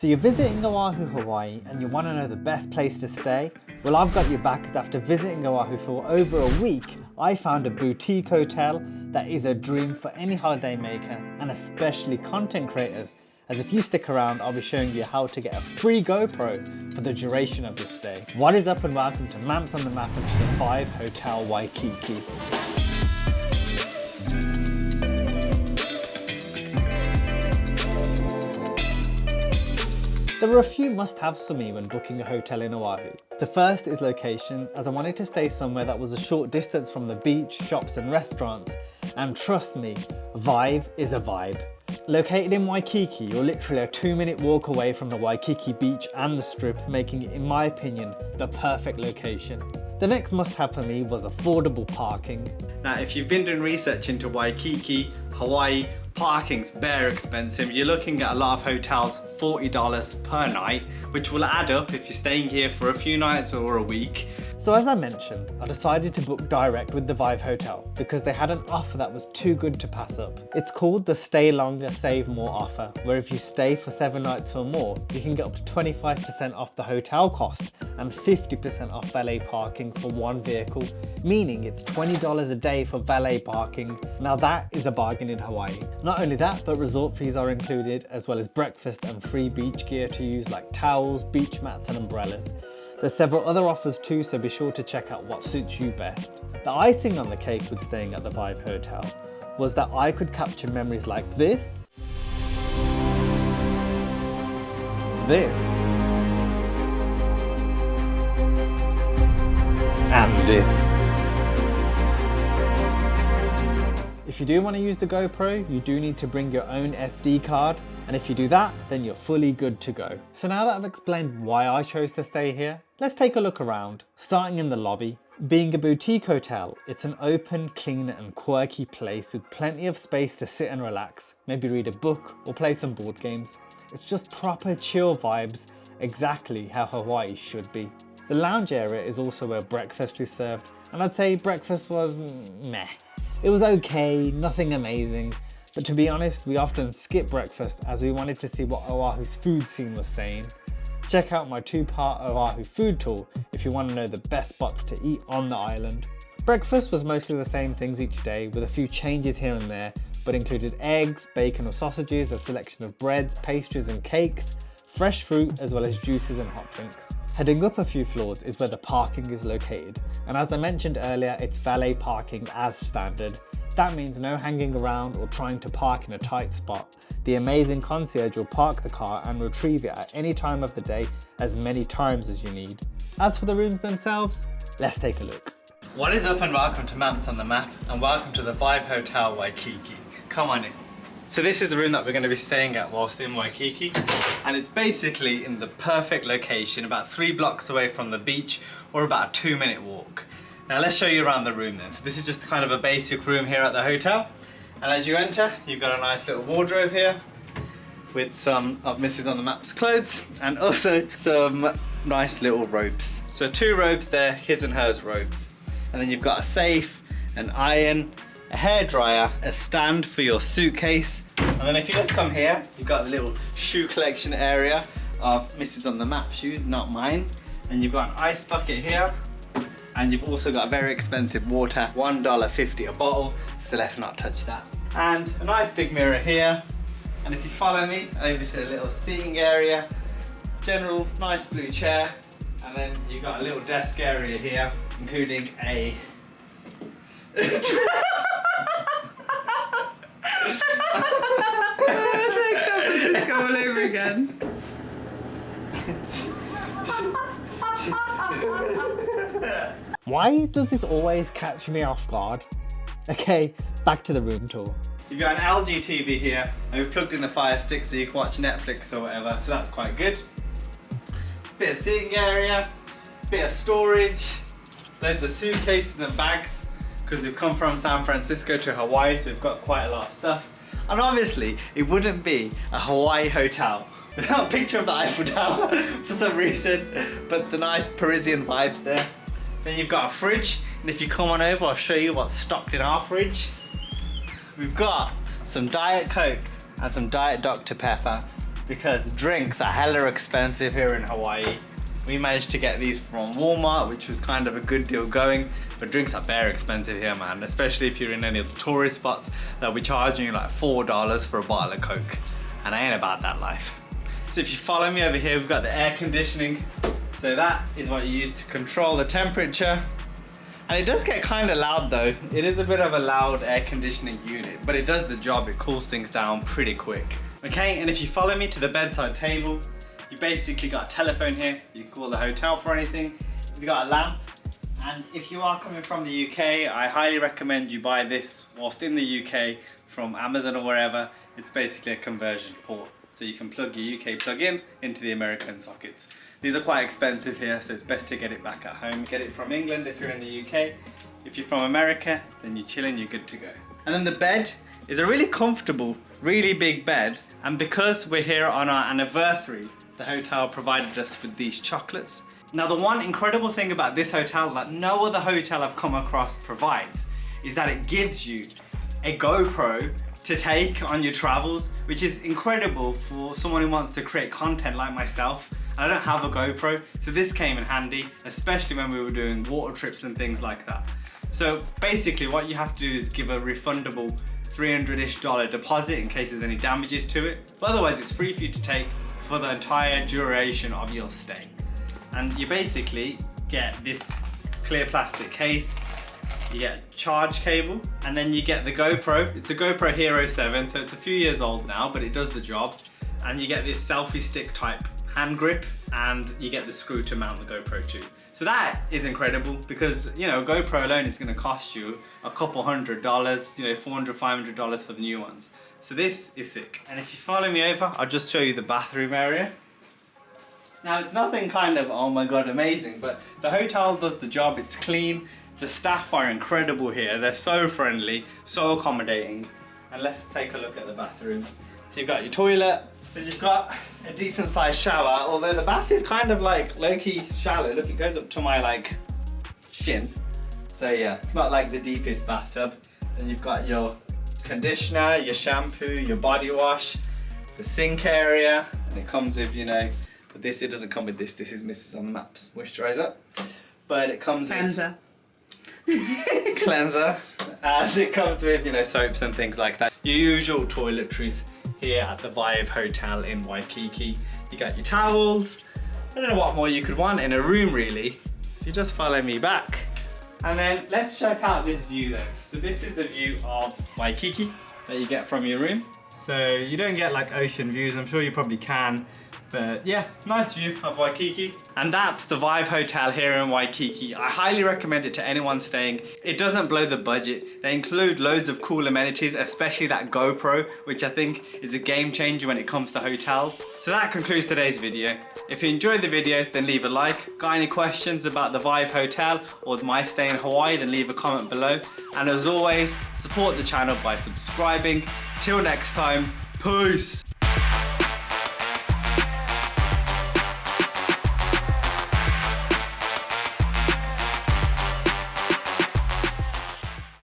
So you're visiting Oahu, Hawaii, and you want to know the best place to stay? Well, I've got your back, because after visiting Oahu for over a week, I found a boutique hotel that is a dream for any holiday maker, and especially content creators, as if you stick around, I'll be showing you how to get a free GoPro for the duration of your stay. What is up, and welcome to Maps on the Map and to the Vive Hotel Waikiki. There were a few must-haves for me when booking a hotel in Oahu. The first is location, as I wanted to stay somewhere that was a short distance from the beach, shops and restaurants. And trust me, Vive is a vibe. Located in Waikiki, you're literally a 2-minute walk away from the Waikiki beach and the strip, making it, in my opinion, the perfect location. The next must-have for me was affordable parking. Now, if you've been doing research into Waikiki, Hawaii, parking's bare expensive. You're looking at a lot of hotels, $40 per night, which will add up if you're staying here for a few nights or a week. So as I mentioned, I decided to book direct with the Vive Hotel because they had an offer that was too good to pass up. It's called the Stay Longer, Save More offer, where if you stay for 7 nights or more, you can get up to 25% off the hotel cost and 50% off valet parking for one vehicle, meaning it's $20 a day for valet parking. Now that is a bargain in Hawaii. Not only that, but resort fees are included, as well as breakfast and free beach gear to use like towels, beach mats and umbrellas. There's several other offers too, so be sure to check out what suits you best. The icing on the cake with staying at the Vive Hotel was that I could capture memories like this, and this. If you do want to use the GoPro, you do need to bring your own SD card, and if you do that, then you're fully good to go. So now that I've explained why I chose to stay here, let's take a look around, starting in the lobby. Being a boutique hotel, it's an open, clean and quirky place with plenty of space to sit and relax, maybe read a book or play some board games. It's just proper chill vibes, exactly how Hawaii should be. The lounge area is also where breakfast is served, and I'd say breakfast was meh. It was okay, nothing amazing, but to be honest, we often skip breakfast as we wanted to see what Oahu's food scene was saying. Check out my 2-part Oahu food tour if you want to know the best spots to eat on the island. Breakfast was mostly the same things each day, with a few changes here and there, but included eggs, bacon or sausages, a selection of breads, pastries and cakes, fresh fruit, as well as juices and hot drinks. Heading up a few floors is where the parking is located, and as I mentioned earlier, it's valet parking as standard. That means no hanging around or trying to park in a tight spot. The amazing concierge will park the car and retrieve it at any time of the day, as many times as you need. As for the rooms themselves, let's take a look. What is up, and welcome to Maps on the Map, and welcome to the Vive Hotel Waikiki. Come on in. So this is the room that we're going to be staying at whilst in Waikiki, and it's basically in the perfect location, about 3 blocks away from the beach, or about a 2-minute walk. Now let's show you around the room then. So this is just kind of a basic room here at the hotel, and as you enter, you've got a nice little wardrobe here with some of Mrs. on the Map's clothes, and also some nice little robes. So 2 robes there, his and hers robes. And then you've got a safe, an iron, a hairdryer, a stand for your suitcase, and then if you just come here, you've got a little shoe collection area of Mrs. on the Map shoes, not mine, and you've got an ice bucket here, and you've also got a very expensive water, $1.50 a bottle, so let's not touch that. And a nice big mirror here, and if you follow me over to the little seating area, general nice blue chair, and then you've got a little desk area here, including a Let's go all over again. Why does this always catch me off guard? Okay, back to the room tour. You've got an LG TV here, and we've plugged in a Fire Stick so you can watch Netflix or whatever, so that's quite good. Bit of seating area, bit of storage, loads of suitcases and bags, because we've come from San Francisco to Hawaii, so we've got quite a lot of stuff. And obviously, it wouldn't be a Hawaii hotel without a picture of the Eiffel Tower for some reason, but the nice Parisian vibes there. Then you've got a fridge, and if you come on over, I'll show you what's stocked in our fridge. We've got some Diet Coke and some Diet Dr. Pepper, because drinks are hella expensive here in Hawaii. We managed to get these from Walmart, which was kind of a good deal going, but drinks are very expensive here, man, especially if you're in any of the tourist spots. They'll be charging you like $4 for a bottle of Coke, and I ain't about that life. So if you follow me over here, we've got the air conditioning. So that is what you use to control the temperature. And it does get kind of loud though. It is a bit of a loud air conditioning unit, but it does the job. It cools things down pretty quick. Okay, and if you follow me to the bedside table, you basically got a telephone here. You can call the hotel for anything. You've got a lamp. And if you are coming from the UK, I highly recommend you buy this whilst in the UK from Amazon or wherever. It's basically a conversion port. So you can plug your UK plug-in into the American sockets. These are quite expensive here, so it's best to get it back at home. Get it from England if you're in the UK. If you're from America, then you're chilling, you're good to go. And then the bed is a really comfortable, really big bed. And because we're here on our anniversary, the hotel provided us with these chocolates. Now the one incredible thing about this hotel that no other hotel I've come across provides is that it gives you a GoPro to take on your travels, which is incredible for someone who wants to create content like myself. I don't have a GoPro, so this came in handy, especially when we were doing water trips and things like that. So basically what you have to do is give a refundable $300-ish deposit in case there's any damages to it. But otherwise it's free for you to take for the entire duration of your stay. And you basically get this clear plastic case, you get a charge cable, and then you get the GoPro. It's a GoPro Hero 7, so it's a few years old now, but it does the job. And you get this selfie stick type hand grip, and you get the screw to mount the GoPro too. So that is incredible because, you know, GoPro alone is gonna cost you a couple $100, you know, $400, $500 for the new ones. So this is sick. And if you follow me over, I'll just show you the bathroom area. Now it's nothing kind of, oh my God, amazing, but the hotel does the job. It's clean. The staff are incredible here. They're so friendly, so accommodating. And let's take a look at the bathroom. So you've got your toilet, then you've got a decent sized shower, although the bath is kind of like low-key shallow. Look, it goes up to my like shin. So yeah, it's not like the deepest bathtub. Then you've got your conditioner, your shampoo, your body wash, the sink area, and it comes with, you know, but this, it doesn't come with this. This is Mrs. on the Maps moisturizer, but it comes cleanser. With cleanser, and it comes with, you know, soaps and things like that. Your usual toiletries here at the Vive Hotel in Waikiki. You got your towels. I don't know what more you could want in a room really. If you just follow me back. And then let's check out this view though. So this is the view of Waikiki that you get from your room. So you don't get like ocean views, I'm sure you probably can. But yeah, nice view of Waikiki. And that's the Vive Hotel here in Waikiki. I highly recommend it to anyone staying. It doesn't blow the budget. They include loads of cool amenities, especially that GoPro, which I think is a game changer when it comes to hotels. So that concludes today's video. If you enjoyed the video, then leave a like. Got any questions about the Vive Hotel or my stay in Hawaii, then leave a comment below. And as always, support the channel by subscribing. Till next time, peace.